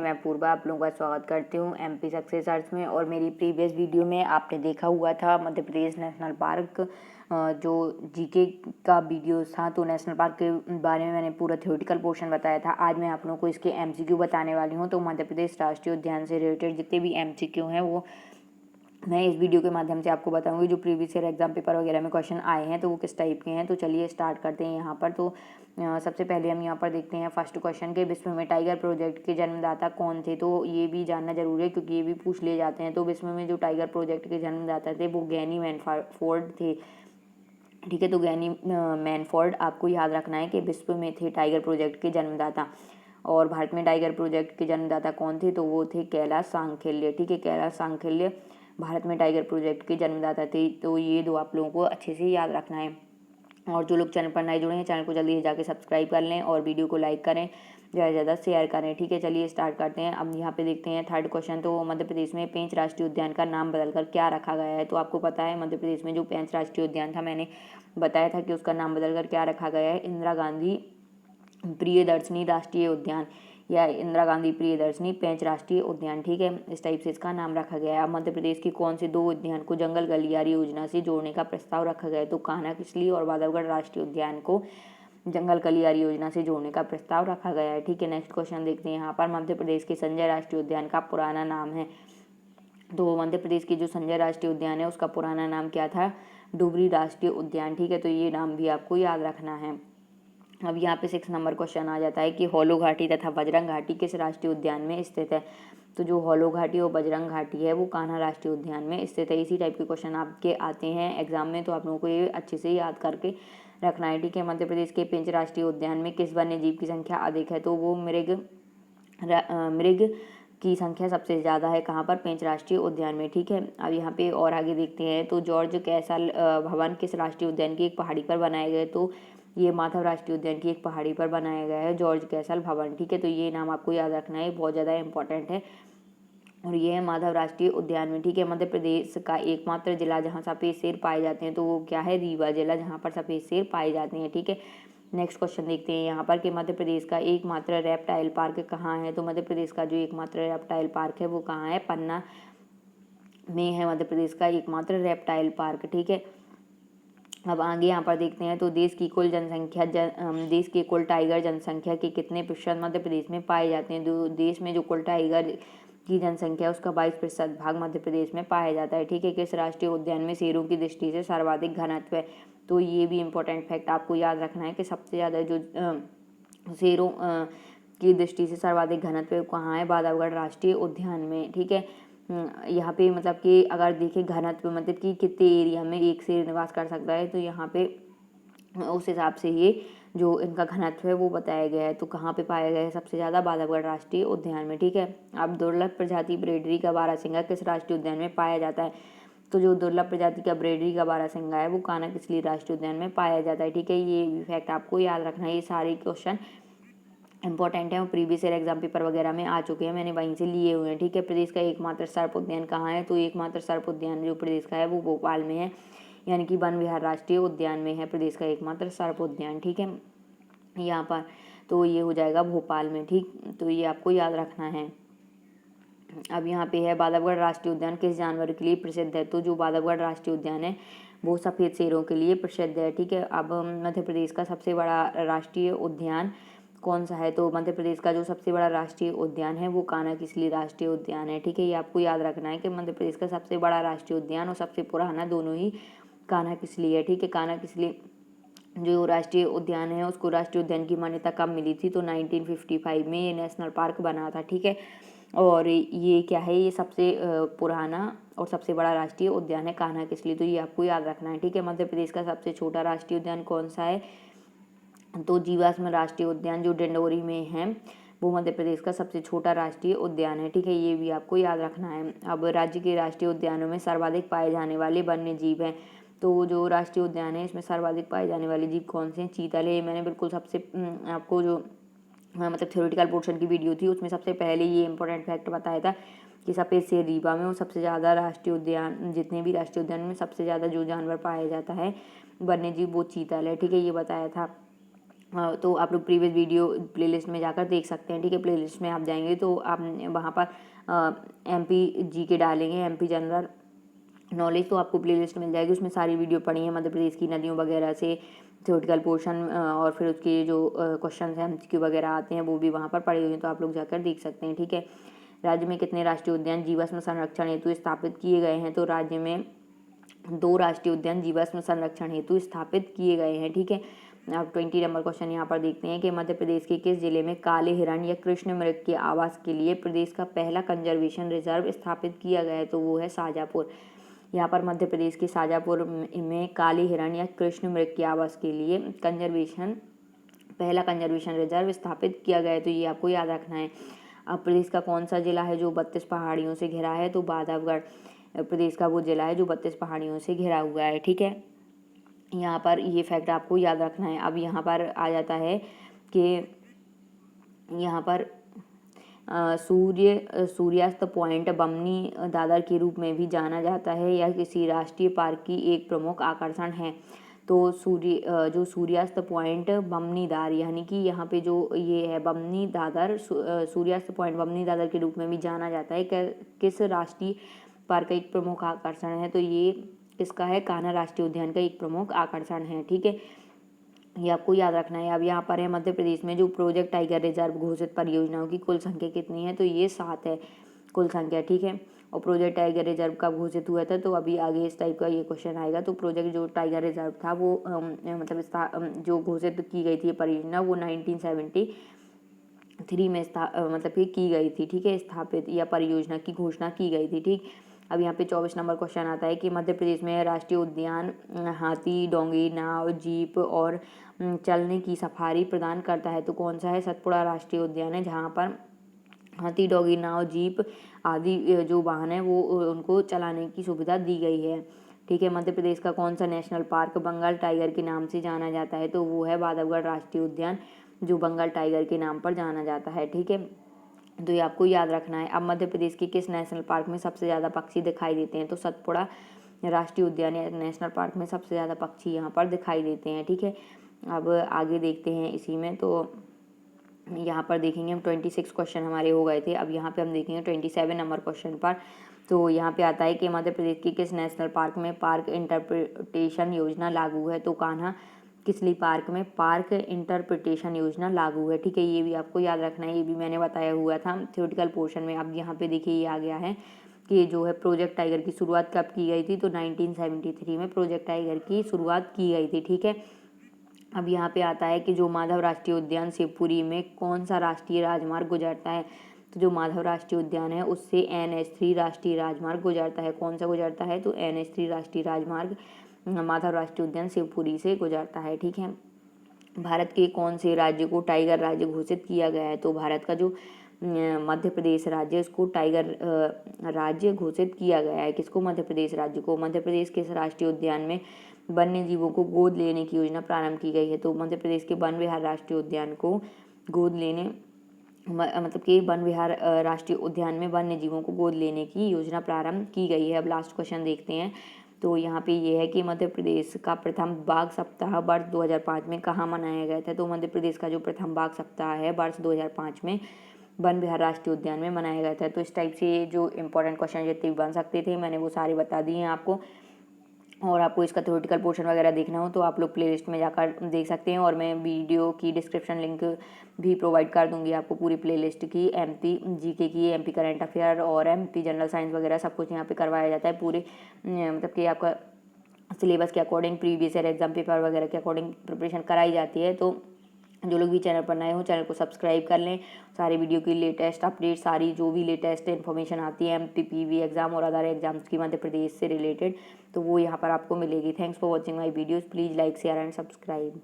मैं पूर्वा आप लोगों का स्वागत करती हूँ एमपी सक्सेस अर्थ में। और मेरी प्रीवियस वीडियो में आपने देखा हुआ था मध्य प्रदेश नेशनल पार्क जो जीके का वीडियो था, तो नेशनल पार्क के बारे में मैंने पूरा थ्योरेटिकल पोर्शन बताया था। आज मैं आप लोगों को इसके एमसीक्यू बताने वाली हूँ। तो मध्य प्रदेश राष्ट्रीय उद्यान से रिलेटेड जितने भी एमसीक्यू हैं वो मैं इस वीडियो के माध्यम से आपको बताऊंगी। जो प्रीवियस ईयर एग्जाम पेपर वगैरह में क्वेश्चन आए हैं तो वो किस टाइप के हैं। तो चलिए स्टार्ट करते हैं यहाँ पर। तो सबसे पहले हम यहाँ पर देखते हैं फर्स्ट क्वेश्चन के, विश्व में टाइगर प्रोजेक्ट के जन्मदाता कौन थे। तो ये भी जानना जरूरी है क्योंकि ये भी पूछ लिए जाते हैं। तो विश्व में जो टाइगर प्रोजेक्ट के जन्मदाता थे वो गैनी मैनफोर्ड थे। ठीक है, तो गैनी मैनफोर्ड आपको याद रखना है कि विश्व में थे टाइगर प्रोजेक्ट के जन्मदाता। और भारत में टाइगर प्रोजेक्ट के जन्मदाता कौन थे, तो वो थे कैलाश सांखिल्य। ठीक है, कैलाश सांखिल्य भारत में टाइगर प्रोजेक्ट के जन्मदाता थे। तो ये दो आप लोगों को अच्छे से याद रखना है। और जो लोग चैनल पर नए जुड़े हैं चैनल को जल्दी से जाके सब्सक्राइब कर लें और वीडियो को लाइक करें, ज़्यादा से ज़्यादा शेयर करें। ठीक है, चलिए स्टार्ट करते हैं। अब यहाँ पे देखते हैं थर्ड क्वेश्चन। तो मध्य प्रदेश में पेंच राष्ट्रीय उद्यान का नाम बदलकर क्या रखा गया है। तो आपको पता है मध्य प्रदेश में जो पेंच राष्ट्रीय उद्यान था, मैंने बताया था कि उसका नाम बदलकर क्या रखा गया है, इंदिरा गांधी प्रियदर्शनी राष्ट्रीय उद्यान या इंदिरा गांधी प्रियदर्शनी पेंच राष्ट्रीय उद्यान। ठीक है, इस टाइप से इसका नाम रखा गया है। मध्य प्रदेश की कौन से दो उद्यान को जंगल गलियारी योजना से जोड़ने का प्रस्ताव रखा गया है। तो कान्हा किसली और बांधवगढ़ राष्ट्रीय उद्यान को जंगल गलियारी योजना से जोड़ने का प्रस्ताव रखा गया है। ठीक है, नेक्स्ट क्वेश्चन देखते हैं यहाँ पर। मध्य प्रदेश के संजय राष्ट्रीय उद्यान का पुराना नाम है। तो मध्य प्रदेश की जो संजय राष्ट्रीय उद्यान है उसका पुराना नाम क्या था, डुबरी राष्ट्रीय उद्यान। ठीक है, तो ये नाम भी आपको याद रखना है। अब यहाँ पे 6 नंबर क्वेश्चन आ जाता है कि होलो घाटी तथा बजरंग घाटी किस राष्ट्रीय उद्यान में स्थित है। तो जो होलो घाटी और बजरंग घाटी है वो कान्हा राष्ट्रीय उद्यान में स्थित है। इसी टाइप के क्वेश्चन आपके आते हैं एग्जाम में, तो आप लोगों को ये अच्छे से याद करके रखना है। ठीक है, मध्य प्रदेश के पेंच राष्ट्रीय उद्यान में किस वन्य जीव की संख्या अधिक है। तो वो मृग की संख्या सबसे ज़्यादा है कहाँ पर, पेंच राष्ट्रीय उद्यान में। ठीक है, अब यहाँ पे और आगे देखते हैं। तो जॉर्ज कैसल भवन किस राष्ट्रीय उद्यान की एक पहाड़ी पर बनाए गए। तो ये माधव राष्ट्रीय उद्यान की एक पहाड़ी पर बनाया गया है जॉर्ज कैसल भवन। ठीक है, तो ये नाम आपको याद रखना है, बहुत ज़्यादा इंपॉर्टेंट है। और ये है माधव राष्ट्रीय उद्यान में। ठीक है, मध्य प्रदेश का एकमात्र जिला जहाँ सफ़ेद शेर पाए जाते हैं तो वो क्या है, रीवा जिला, जहाँ पर सफ़ेद शेर पाए जाते हैं। ठीक है, नेक्स्ट क्वेश्चन देखते हैं यहाँ पर कि मध्य प्रदेश का एकमात्र रेप्टाइल पार्क कहाँ है। तो मध्य प्रदेश का जो एकमात्र रेप्टाइल पार्क है वो कहाँ है, पन्ना में है मध्य प्रदेश का एकमात्र रेप्टाइल पार्क। ठीक है, अब आगे यहाँ पर देखते हैं। तो देश की कुल जनसंख्या देश की कुल टाइगर जनसंख्या के कितने प्रतिशत मध्य प्रदेश में पाए जाते हैं। देश में जो कुल टाइगर की जनसंख्या उसका 22% भाग मध्य प्रदेश में पाया जाता है। ठीक है, किस राष्ट्रीय उद्यान में शेरों की दृष्टि से सर्वाधिक घनत्व है। तो ये भी इम्पोर्टेंट फैक्ट आपको याद रखना है कि सबसे ज़्यादा जो शेरों की दृष्टि से सर्वाधिक घनत्व कहाँ है, बांधवगढ़ राष्ट्रीय उद्यान में। ठीक है, यहाँ पे मतलब कि अगर देखें घनत्व मतलब कि कितने एरिया में एक शेर निवास कर सकता है, तो यहाँ पे उस हिसाब से ये जो इनका घनत्व है वो बताया गया है। तो कहाँ पे पाया गया है सबसे ज़्यादा, बांधवगढ़ राष्ट्रीय उद्यान में। ठीक है, अब दुर्लभ प्रजाति ब्रेडरी का बारहसिंगा किस राष्ट्रीय उद्यान में पाया जाता है। तो जो दुर्लभ प्रजाति का ब्रेडरी का बारहसिंगा है वो कान्हा किसली राष्ट्रीय उद्यान में पाया जाता है। ठीक है, ये भी फैक्ट आपको याद रखना है। ये सारे क्वेश्चन इंपॉर्टेंट है और प्रीवियस ईयर एग्जाम पेपर वगैरह में आ चुके हैं, मैंने वहीं से लिए हुए हैं। ठीक है, प्रदेश का एकमात्र सर्प उद्यान कहाँ है। तो एकमात्र सर्प उद्यान जो प्रदेश का है वो भोपाल में है, यानी कि वन विहार राष्ट्रीय उद्यान में है प्रदेश का एकमात्र सर्प उद्यान। ठीक है, यहाँ पर तो ये हो जाएगा भोपाल में। ठीक, तो ये आपको याद रखना है। अब यहाँ पे है बांधवगढ़ राष्ट्रीय उद्यान किस जानवर के लिए प्रसिद्ध है। तो जो बांधवगढ़ राष्ट्रीय उद्यान है वो सफ़ेद शेरों के लिए प्रसिद्ध है। ठीक है, अब मध्य प्रदेश का सबसे बड़ा राष्ट्रीय उद्यान कौन सा है। तो मध्य प्रदेश का जो सबसे बड़ा राष्ट्रीय उद्यान है वो कान्हा किसली राष्ट्रीय उद्यान है। ठीक है, ये आपको याद रखना है कि मध्य प्रदेश का सबसे बड़ा राष्ट्रीय उद्यान और सबसे पुराना दोनों ही कान्हा किसली है। ठीक है, कान्हा किसली जो राष्ट्रीय उद्यान है उसको राष्ट्रीय उद्यान की मान्यता कब मिली थी। तो 1955 में ये नेशनल पार्क बना था। ठीक है, और ये क्या है, ये सबसे पुराना और सबसे बड़ा राष्ट्रीय उद्यान है कान्हा किसली। तो ये आपको याद रखना है। ठीक है, मध्य प्रदेश का सबसे छोटा राष्ट्रीय उद्यान कौन सा है। तो जीवाश्म राष्ट्रीय उद्यान जो डिंडोरी में है वो मध्य प्रदेश का सबसे छोटा राष्ट्रीय उद्यान है। ठीक है, ये भी आपको याद रखना है। अब राज्य के राष्ट्रीय उद्यानों में सर्वाधिक पाए जाने वाले वन्य जीव हैं। तो जो राष्ट्रीय उद्यान है इसमें सर्वाधिक पाए जाने वाले जीव कौन से हैं, चीतल है। मैंने बिल्कुल सबसे आपको जो मतलब थ्योरेटिकल पोर्शन की वीडियो थी उसमें सबसे पहले ये इंपॉर्टेंट फैक्ट बताया था कि सफ़ेद शेर रीवा में वो सबसे ज़्यादा राष्ट्रीय उद्यान, जितने भी राष्ट्रीय उद्यान में सबसे ज़्यादा जो जानवर पाया जाता है वन्य जीव वो चीतल है। ठीक है, ये बताया था। तो आप लोग प्रीवियस वीडियो प्लेलिस्ट में जाकर देख सकते हैं, ठीक है। प्लेलिस्ट में आप जाएंगे तो आप वहाँ पर एमपी जी के डालेंगे, एमपी जनरल नॉलेज, तो आपको प्लेलिस्ट मिल जाएगी। उसमें सारी वीडियो पढ़ी है मध्य प्रदेश की नदियों वगैरह से, थ्योरेटिकल पोर्शन और फिर उसके जो क्वेश्चन हैं एमसीक्यू वगैरह आते हैं वो भी वहाँ पर पढ़े हुए हैं, तो आप लोग जाकर देख सकते हैं, ठीक है। राज्य में कितने राष्ट्रीय उद्यान जीवाश्म संरक्षण हेतु स्थापित किए गए हैं? तो राज्य में 2 राष्ट्रीय उद्यान जीवाश्म संरक्षण हेतु स्थापित किए गए हैं, ठीक है। अब 20 नंबर क्वेश्चन यहाँ पर देखते हैं कि मध्य प्रदेश के किस जिले में काले हिरण या कृष्ण मृग के आवास के लिए प्रदेश का पहला कंजर्वेशन रिजर्व स्थापित किया गया है? तो वो है शाजापुर। यहाँ पर मध्य प्रदेश के शाजापुर में काले हिरण या कृष्ण मृग के आवास के लिए पहला कंजर्वेशन रिजर्व स्थापित किया गया है, तो ये आपको याद रखना है। अब प्रदेश का कौन सा जिला है जो 32 पहाड़ियों से घिरा है? तो बांधवगढ़ प्रदेश का वो जिला है जो 32 पहाड़ियों से घिरा हुआ है, ठीक है। यहाँ पर ये फैक्ट आपको याद रखना है। अब यहाँ पर आ जाता है कि यहाँ पर सूर्यास्त पॉइंट बमनी दादर के रूप में भी जाना जाता है, यह किसी राष्ट्रीय पार्क की एक प्रमुख आकर्षण है? तो जो सूर्यास्त पॉइंट बमनी दादर, यानी कि यहाँ पे जो ये है बमनी दादर, सूर्यास्त पॉइंट बमनी दादर के रूप में भी जाना जाता है, किस राष्ट्रीय पार्क का एक प्रमुख आकर्षण है? तो ये किसका है? कान्हा राष्ट्रीय उद्यान का एक प्रमुख आकर्षण है, ठीक है। ये आपको याद रखना है। अब यहाँ पर है मध्य प्रदेश में जो प्रोजेक्ट टाइगर रिजर्व घोषित परियोजनाओं की कुल संख्या कितनी है? तो ये 7 है कुल संख्या, ठीक है। और प्रोजेक्ट टाइगर रिजर्व कब घोषित हुआ था? तो अभी आगे इस टाइप का ये क्वेश्चन आएगा। तो प्रोजेक्ट जो टाइगर रिजर्व था वो जो घोषित की गई थी परियोजना वो 1973 में मतलब कि की गई थी, ठीक है। स्थापित या परियोजना की घोषणा की गई थी, ठीक। अब यहाँ पे 24 नंबर क्वेश्चन आता है कि मध्य प्रदेश में राष्ट्रीय उद्यान हाथी, डोंगी, नाव, जीप और चलने की सफारी प्रदान करता है? तो कौन सा है? सतपुड़ा राष्ट्रीय उद्यान है, जहाँ पर हाथी, डोगी, नाव, जीप आदि जो वाहन है वो उनको चलाने की सुविधा दी गई है, ठीक है। मध्य प्रदेश का कौन सा नेशनल पार्क बंगाल टाइगर के नाम से जाना जाता है? तो वो है बांधवगढ़ राष्ट्रीय उद्यान, जो बंगाल टाइगर के नाम पर जाना जाता है, ठीक है। तो ये आपको याद रखना है। अब मध्य प्रदेश के किस नेशनल पार्क में सबसे ज़्यादा पक्षी दिखाई देते हैं? तो सतपुड़ा राष्ट्रीय उद्यान या नेशनल पार्क में सबसे ज़्यादा पक्षी यहाँ पर दिखाई देते हैं, ठीक है। अब आगे देखते हैं इसी में, तो यहाँ पर देखेंगे हम 26 क्वेश्चन हमारे हो गए थे। अब यहाँ पे हम देखेंगे 27 नंबर क्वेश्चन पर। तो यहाँ पे आता है कि मध्य प्रदेश के किस नेशनल पार्क में पार्क इंटरप्रिटेशन योजना लागू है? तो कान्हा किसली पार्क में पार्क इंटरप्रिटेशन योजना लागू है, ठीक है। ये भी आपको याद रखना है, ये भी मैंने बताया हुआ था थ्योरेटिकल पोर्शन में। अब यहाँ पे देखिए ये आ गया है कि जो है प्रोजेक्ट टाइगर की शुरुआत कब की गई थी? तो 1973 में प्रोजेक्ट टाइगर की शुरुआत की गई थी, ठीक है। अब यहाँ पे आता है कि जो माधव राष्ट्रीय उद्यान शिवपुरी में कौन सा राष्ट्रीय राजमार्ग गुजरता है? तो जो माधव राष्ट्रीय उद्यान है उससे NH3 राष्ट्रीय राजमार्ग गुजरता है। कौन सा गुजरता है? तो NH3 राष्ट्रीय राजमार्ग माधव राष्ट्रीय उद्यान शिवपुरी से गुजरता है, ठीक है। भारत के कौन से राज्य को टाइगर राज्य घोषित किया गया है? तो भारत का जो मध्य प्रदेश राज्य, इसको टाइगर राज्य घोषित किया गया है। किसको? मध्य प्रदेश राज्य को। मध्य प्रदेश के राष्ट्रीय उद्यान में वन्य जीवों को गोद लेने की योजना प्रारंभ की गई है। तो मध्य प्रदेश के वन विहार राष्ट्रीय उद्यान को गोद लेने मतलब कि वन विहार राष्ट्रीय उद्यान में वन्य जीवों को गोद लेने की योजना प्रारंभ की गई है। अब लास्ट क्वेश्चन देखते हैं। तो यहाँ पे ये है कि मध्य प्रदेश का प्रथम बाघ सप्ताह वर्ष 2005 में कहाँ मनाया गया था? तो मध्य प्रदेश का जो प्रथम बाघ सप्ताह है वर्ष 2005 में वन विहार राष्ट्रीय उद्यान में मनाया गया था। तो इस टाइप से जो इंपॉर्टेंट क्वेश्चन जितने भी बन सकते थे मैंने वो सारे बता दिए हैं आपको। और आपको इसका थ्योरेटिकल पोर्शन वगैरह देखना हो तो आप लोग प्लेलिस्ट में जाकर देख सकते हैं, और मैं वीडियो की डिस्क्रिप्शन लिंक भी प्रोवाइड कर दूंगी आपको पूरी प्लेलिस्ट की। MP GK की, MP करंट अफेयर और MP जनरल साइंस वगैरह सब कुछ यहाँ पे करवाया जाता है पूरे, मतलब कि आपका सिलेबस के according, previous year exam paper वगैरह के अकॉर्डिंग प्रिपरेशन कराई जाती है। तो जो लोग भी चैनल पर नए हो चैनल को सब्सक्राइब कर लें। सारे वीडियो की लेटेस्ट अपडेट, सारी जो भी लेटेस्ट इन्फॉर्मेशन आती है MPPV एग्जाम और अदर एग्जाम्स की मध्य प्रदेश से रिलेटेड, तो वो यहाँ पर आपको मिलेगी। Thanks for watching my videos. Please like, share and subscribe.